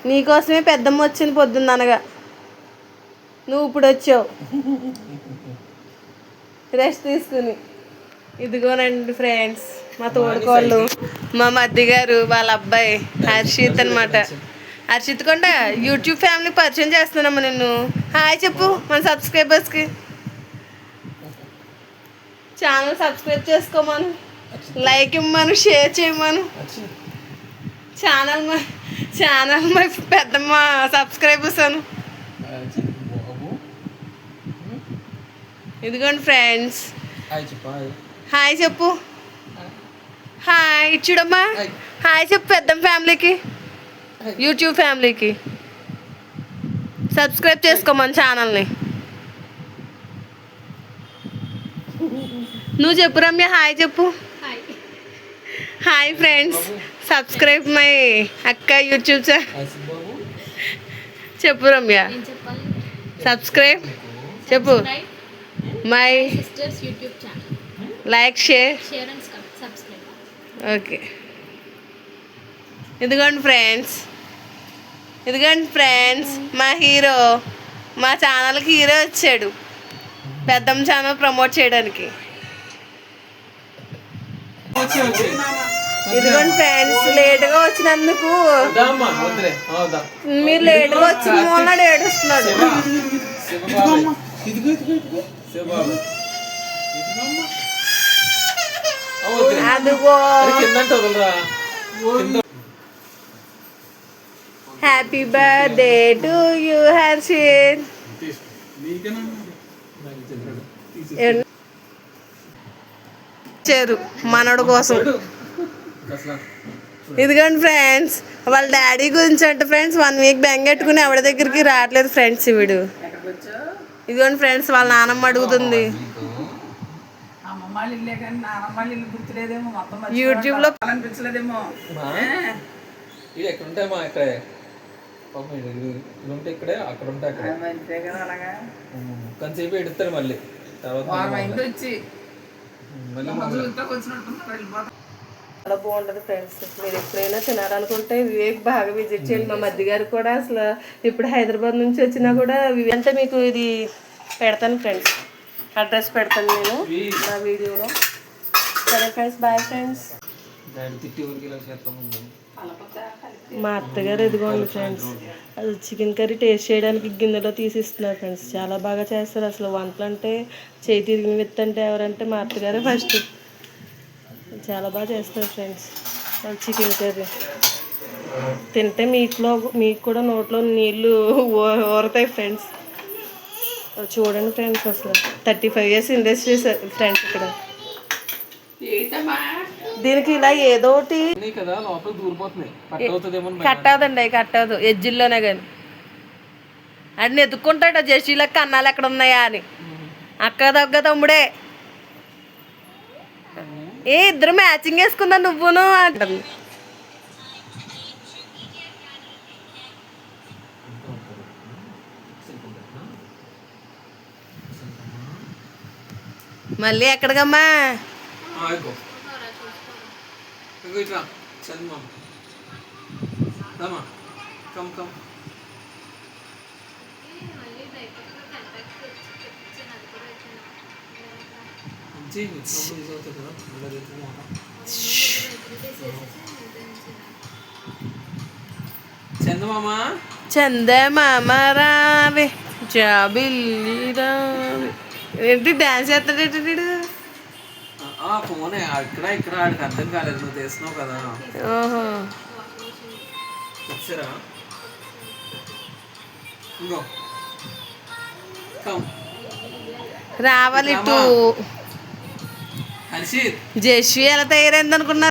నీకోసమే పెద్దమ్మ వచ్చింది పొద్దున్న అనగా నువ్వు ఇప్పుడు వచ్చావు రెస్ట్ తీసుకుని. ఇదిగోనండి ఫ్రెండ్స్ మా తోడుకోళ్ళు, మా మధ్య గారు వాళ్ళ అబ్బాయి హర్షిత్ అనమాట. హర్షిత్ కొండ యూట్యూబ్ ఫ్యామిలీ పరిచయం చేస్తున్నామ్మా నిన్ను. హాయ్ చెప్పు మన సబ్స్క్రైబర్స్కి. ఛానల్ సబ్స్క్రైబ్ చేసుకోమను, లైక్ ఇవ్వమను, షేర్ చేయమను. ఛానల్ మా పెద్దమ్మ సబ్స్క్రైబర్స్ అను. ఇదిగోండి ఫ్రెండ్స్ హాయ్ చెప్పు. హాయ్ చూడమ్మా, హాయ్ చెప్పు పెద్దమ్మ ఫ్యామిలీకి, యూట్యూబ్ ఫ్యామిలీకి సబ్స్క్రైబ్ చేసుకోమని ఛానల్ని. నువ్వు చెప్పు రమ్య, హాయ్ చెప్పు. హాయ్ ఫ్రెండ్స్, సబ్స్క్రైబ్ మై అక్క యూట్యూబ్ చెప్పు రమ్య. సబ్స్క్రైబ్ చెప్పు మై లైక్ షేర్. ఓకే ఇదిగోండి ఫ్రెండ్స్ మా హీరో, మా ఛానల్కి హీరో వచ్చాడు పెద్దమ్మ ఛానల్ ప్రమోట్ చేయడానికి. ఇదిగోండి ఫ్రెండ్స్ లేట్గా వచ్చినందుకు, మీరు లేట్గా వచ్చిన మూలనాడు ఏడుస్తున్నాడు. అదిగో happy birthday to you Harshit. చేరు మనోడు కోసం. ఇదిగోండి ఫ్రెండ్స్ వాళ్ళ డాడీ గురించి అంటే ఫ్రెండ్స్ 1 వీక్ బెంగెట్టుకుని ఎవరి దగ్గరికి రావట్లేదు ఫ్రెండ్స్ వీడు. ఇదిగోండి ఫ్రెండ్స్ వాళ్ళ నాన్నమ్మ అడుగుతుంది యూట్యూబ్లో. కొంతసేపు ఎడుతారు మళ్ళీ చాలా బాగుంటుంది ఫ్రెండ్స్. మీరు ఎప్పుడైనా తినాలనుకుంటే వివేక్ బాగా విజిట్ చేయండి. మా మధ్య గారు కూడా అసలు ఇప్పుడు హైదరాబాద్ నుంచి వచ్చినా కూడా అంటే మీకు ఇది పెడతాను ఫ్రెండ్స్, అడ్రస్ పెడతాను నేను నా వీడియోలో. సరే ఫ్రెండ్స్, బాయ్ ఫ్రెండ్స్. మా అత్తగారు ఇదిగోండి ఫ్రెండ్స్ అది చికెన్ కర్రీ టేస్ట్ చేయడానికి గిన్నెలో తీసిస్తున్నారు ఫ్రెండ్స్. చాలా బాగా చేస్తారు అసలు వంటలు అంటే. చేయి తిరిగిన విత్ అంటే ఎవరంటే మా అత్తగారే ఫస్ట్. చాలా బాగా చేస్తారు ఫ్రెండ్స్ చికెన్ కర్రీ. తింటే మీకు కూడా నోట్లో నీళ్ళు ఊరతాయి ఫ్రెండ్స్. చూడండి ఫ్రెండ్స్ అసలు 35 years ఇండస్ట్రీ ఫ్రెండ్స్ ఇక్కడ. దీనికి ఇలా ఏదోటి కట్టవదండి, అవి కట్టవదు ఎజ్జిల్లోనే కానీ. అది ఎత్తుక్కుంటాడు జెర్సీలకు కన్నాలు ఎక్కడ ఉన్నాయా అని. అక్క దగ్గ తమ్ముడే ఇద్దరు మ్యాచింగ్ వేసుకుందా నువ్వును అంటుంది. మళ్ళీ ఎక్కడికమ్మా? చందమామ రావే జాబిల్లి రావే. ఏంటి డాన్స్ చేస్తాడు? ఫోన్ అక్కడ ఇక్కడ ఆడికి అర్థం కాలేదు, నువ్వు చేస్తున్నావు కదా. చూసారా రావాలి టూ. జెస్వి ఎలా తయారైంది అనుకున్నా?